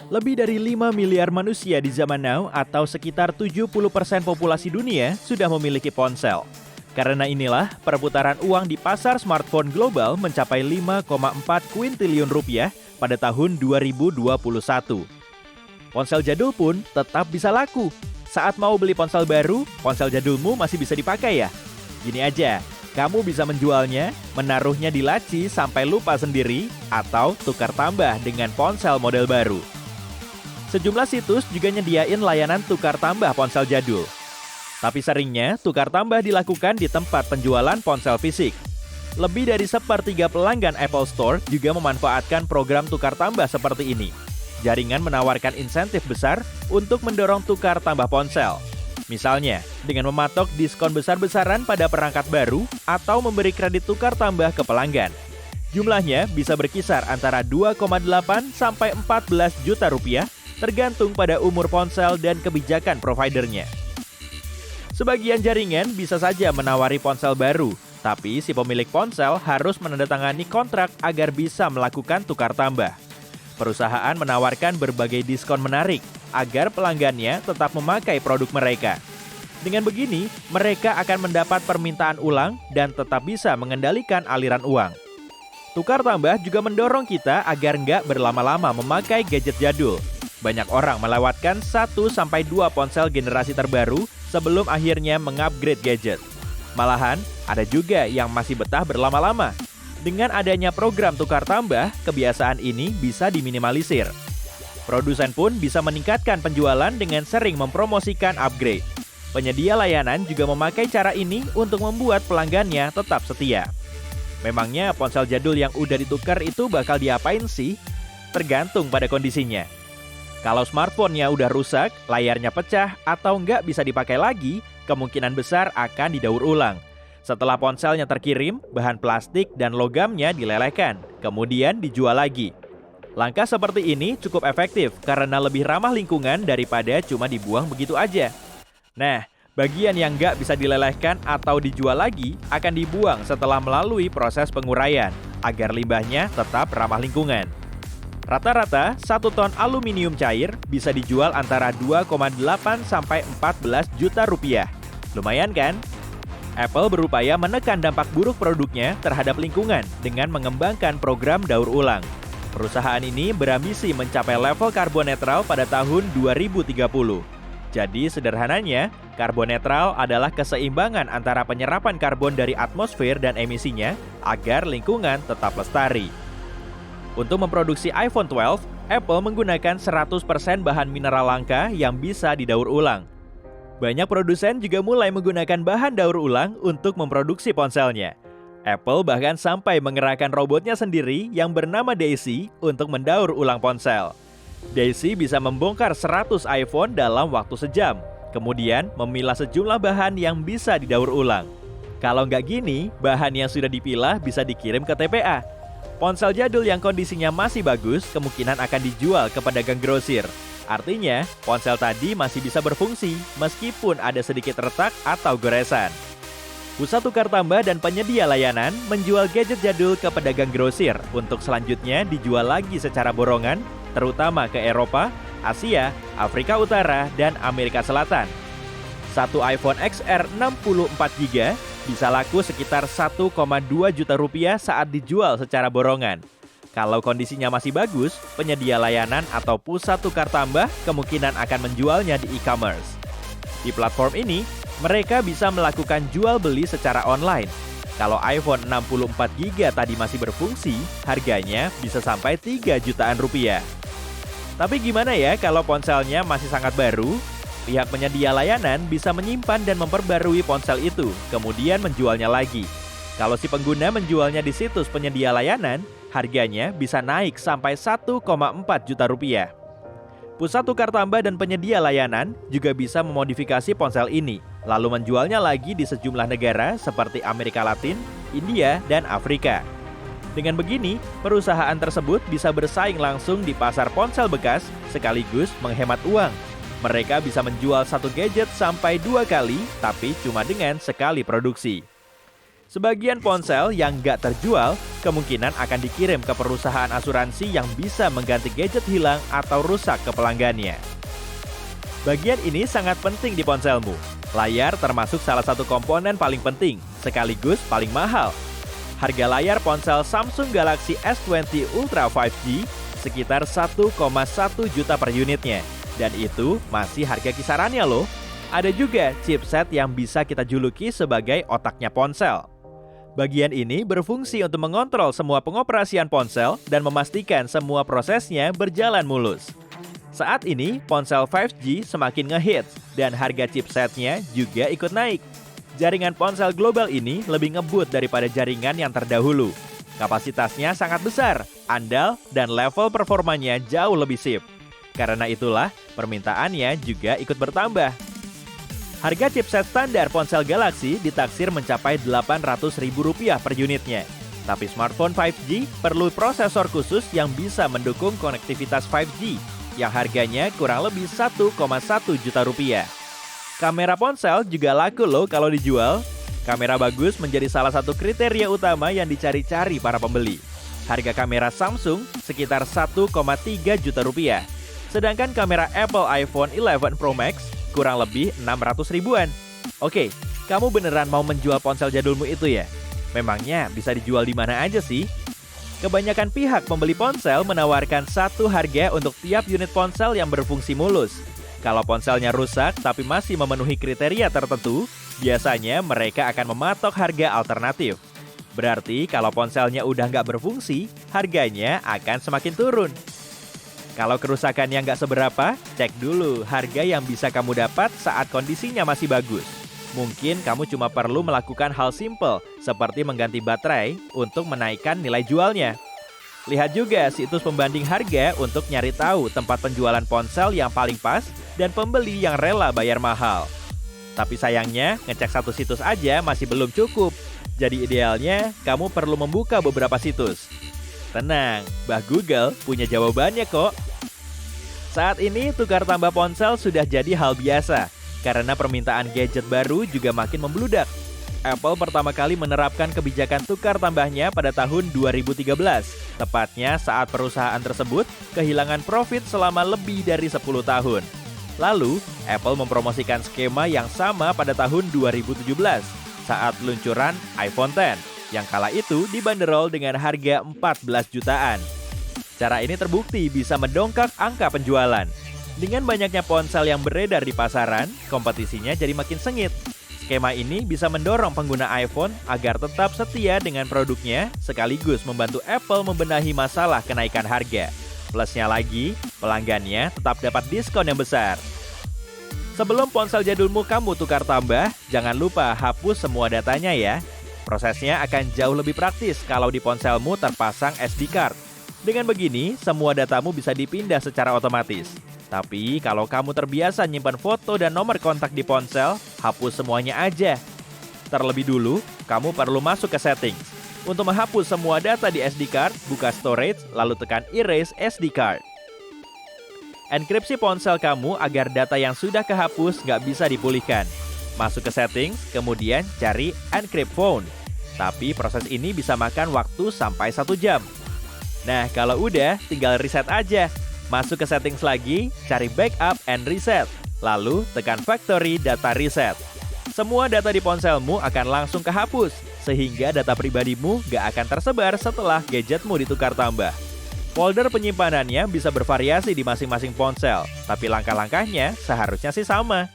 Lebih dari 5 miliar manusia di zaman now atau sekitar 70% populasi dunia sudah memiliki ponsel. Karena inilah, perputaran uang di pasar smartphone global mencapai 5,4 kuintriliun rupiah pada tahun 2021. Ponsel jadul pun tetap bisa laku. Saat mau beli ponsel baru, ponsel jadulmu masih bisa dipakai ya? Gini aja, kamu bisa menjualnya, menaruhnya di laci sampai lupa sendiri, atau tukar tambah dengan ponsel model baru. Sejumlah situs juga nyediain layanan tukar tambah ponsel jadul. Tapi seringnya, tukar tambah dilakukan di tempat penjualan ponsel fisik. Lebih dari sepertiga pelanggan Apple Store juga memanfaatkan program tukar tambah seperti ini. Jaringan menawarkan insentif besar untuk mendorong tukar tambah ponsel. Misalnya, dengan mematok diskon besar-besaran pada perangkat baru atau memberi kredit tukar tambah ke pelanggan. Jumlahnya bisa berkisar antara 2,8 sampai 14 juta rupiah, tergantung pada umur ponsel dan kebijakan providernya. Sebagian jaringan bisa saja menawari ponsel baru, tapi si pemilik ponsel harus menandatangani kontrak agar bisa melakukan tukar tambah. Perusahaan menawarkan berbagai diskon menarik agar pelanggannya tetap memakai produk mereka. Dengan begini, mereka akan mendapat permintaan ulang dan tetap bisa mengendalikan aliran uang. Tukar tambah juga mendorong kita agar nggak berlama-lama memakai gadget jadul. Banyak orang melewatkan 1-2 ponsel generasi terbaru sebelum akhirnya mengupgrade gadget. Malahan, ada juga yang masih betah berlama-lama. Dengan adanya program tukar tambah, kebiasaan ini bisa diminimalisir. Produsen pun bisa meningkatkan penjualan dengan sering mempromosikan upgrade. Penyedia layanan juga memakai cara ini untuk membuat pelanggannya tetap setia. Memangnya ponsel jadul yang udah ditukar itu bakal diapain sih? Tergantung pada kondisinya. Kalau smartphone-nya udah rusak, layarnya pecah, atau nggak bisa dipakai lagi, kemungkinan besar akan didaur ulang. Setelah ponselnya terkirim, bahan plastik dan logamnya dilelehkan, kemudian dijual lagi. Langkah seperti ini cukup efektif karena lebih ramah lingkungan daripada cuma dibuang begitu aja. Nah, bagian yang nggak bisa dilelehkan atau dijual lagi akan dibuang setelah melalui proses penguraian, agar limbahnya tetap ramah lingkungan. Rata-rata, 1 ton aluminium cair bisa dijual antara 2,8 sampai 14 juta rupiah. Lumayan kan? Apple berupaya menekan dampak buruk produknya terhadap lingkungan dengan mengembangkan program daur ulang. Perusahaan ini berambisi mencapai level karbon netral pada tahun 2030. Jadi sederhananya, karbon netral adalah keseimbangan antara penyerapan karbon dari atmosfer dan emisinya agar lingkungan tetap lestari. Untuk memproduksi iPhone 12, Apple menggunakan 100% bahan mineral langka yang bisa didaur ulang. Banyak produsen juga mulai menggunakan bahan daur ulang untuk memproduksi ponselnya. Apple bahkan sampai mengerahkan robotnya sendiri yang bernama Daisy untuk mendaur ulang ponsel. Daisy bisa membongkar 100 iPhone dalam waktu sejam, kemudian memilah sejumlah bahan yang bisa didaur ulang. Kalau nggak gini, bahan yang sudah dipilah bisa dikirim ke TPA. Ponsel jadul yang kondisinya masih bagus kemungkinan akan dijual ke pedagang grosir. Artinya, ponsel tadi masih bisa berfungsi meskipun ada sedikit retak atau goresan. Pusat tukar tambah dan penyedia layanan menjual gadget jadul ke pedagang grosir untuk selanjutnya dijual lagi secara borongan, terutama ke Eropa, Asia, Afrika Utara, dan Amerika Selatan. Satu iPhone XR 64GB bisa laku sekitar 1,2 juta rupiah saat dijual secara borongan. Kalau kondisinya masih bagus, penyedia layanan atau pusat tukar tambah kemungkinan akan menjualnya di e-commerce. Di platform ini, mereka bisa melakukan jual beli secara online. Kalau iPhone 64GB tadi masih berfungsi, harganya bisa sampai 3 jutaan rupiah. Tapi gimana ya kalau ponselnya masih sangat baru? Pihak penyedia layanan bisa menyimpan dan memperbarui ponsel itu, kemudian menjualnya lagi. Kalau si pengguna menjualnya di situs penyedia layanan, harganya bisa naik sampai 1,4 juta rupiah. Pusat tukar tambah dan penyedia layanan juga bisa memodifikasi ponsel ini, lalu menjualnya lagi di sejumlah negara seperti Amerika Latin, India, dan Afrika. Dengan begini, perusahaan tersebut bisa bersaing langsung di pasar ponsel bekas sekaligus menghemat uang. Mereka bisa menjual satu gadget sampai 2 kali, tapi cuma dengan sekali produksi. Sebagian ponsel yang nggak terjual kemungkinan akan dikirim ke perusahaan asuransi yang bisa mengganti gadget hilang atau rusak ke pelanggannya. Bagian ini sangat penting di ponselmu. Layar termasuk salah satu komponen paling penting, sekaligus paling mahal. Harga layar ponsel Samsung Galaxy S20 Ultra 5G sekitar 1,1 juta per unitnya. Dan itu masih harga kisarannya loh. Ada juga chipset yang bisa kita juluki sebagai otaknya ponsel. Bagian ini berfungsi untuk mengontrol semua pengoperasian ponsel dan memastikan semua prosesnya berjalan mulus. Saat ini, ponsel 5G semakin ngehits dan harga chipsetnya juga ikut naik. Jaringan ponsel global ini lebih ngebut daripada jaringan yang terdahulu. Kapasitasnya sangat besar, andal, dan level performanya jauh lebih sip. Karena itulah, permintaannya juga ikut bertambah. Harga chipset standar ponsel Galaxy ditaksir mencapai Rp800.000 per unitnya. Tapi smartphone 5G perlu prosesor khusus yang bisa mendukung konektivitas 5G yang harganya kurang lebih Rp1,1 juta. Kamera ponsel juga laku loh kalau dijual. Kamera bagus menjadi salah satu kriteria utama yang dicari-cari para pembeli. Harga kamera Samsung sekitar Rp1,3 juta. Sedangkan kamera Apple iPhone 11 Pro Max kurang lebih 600 ribuan. Oke, kamu beneran mau menjual ponsel jadulmu itu ya? Memangnya bisa dijual di mana aja sih? Kebanyakan pihak pembeli ponsel menawarkan satu harga untuk tiap unit ponsel yang berfungsi mulus. Kalau ponselnya rusak tapi masih memenuhi kriteria tertentu, biasanya mereka akan mematok harga alternatif. Berarti kalau ponselnya udah nggak berfungsi, harganya akan semakin turun. Kalau kerusakannya nggak seberapa, cek dulu harga yang bisa kamu dapat saat kondisinya masih bagus. Mungkin kamu cuma perlu melakukan hal simple, seperti mengganti baterai untuk menaikkan nilai jualnya. Lihat juga situs pembanding harga untuk nyari tahu tempat penjualan ponsel yang paling pas dan pembeli yang rela bayar mahal. Tapi sayangnya, ngecek satu situs aja masih belum cukup. Jadi idealnya, kamu perlu membuka beberapa situs. Tenang, Mbah Google punya jawabannya kok. Saat ini, tukar tambah ponsel sudah jadi hal biasa, karena permintaan gadget baru juga makin membludak. Apple pertama kali menerapkan kebijakan tukar tambahnya pada tahun 2013, tepatnya saat perusahaan tersebut kehilangan profit selama lebih dari 10 tahun. Lalu, Apple mempromosikan skema yang sama pada tahun 2017, saat peluncuran iPhone X, yang kala itu dibanderol dengan harga 14 jutaan. Cara ini terbukti bisa mendongkrak angka penjualan. Dengan banyaknya ponsel yang beredar di pasaran, kompetisinya jadi makin sengit. Skema ini bisa mendorong pengguna iPhone agar tetap setia dengan produknya, sekaligus membantu Apple membenahi masalah kenaikan harga. Plusnya lagi, pelanggannya tetap dapat diskon yang besar. Sebelum ponsel jadulmu kamu tukar tambah, jangan lupa hapus semua datanya ya. Prosesnya akan jauh lebih praktis kalau di ponselmu terpasang SD card. Dengan begini, semua datamu bisa dipindah secara otomatis. Tapi kalau kamu terbiasa nyimpan foto dan nomor kontak di ponsel, hapus semuanya aja. Terlebih dulu, kamu perlu masuk ke settings. Untuk menghapus semua data di SD card, buka storage, lalu tekan erase SD card. Enkripsi ponsel kamu agar data yang sudah kehapus nggak bisa dipulihkan. Masuk ke settings, kemudian cari encrypt phone. Tapi proses ini bisa makan waktu sampai 1 jam. Nah, kalau udah, tinggal reset aja. Masuk ke settings lagi, cari backup and reset. Lalu, tekan factory data reset. Semua data di ponselmu akan langsung kehapus, sehingga data pribadimu nggak akan tersebar setelah gadgetmu ditukar tambah. Folder penyimpanannya bisa bervariasi di masing-masing ponsel, tapi langkah-langkahnya seharusnya sih sama.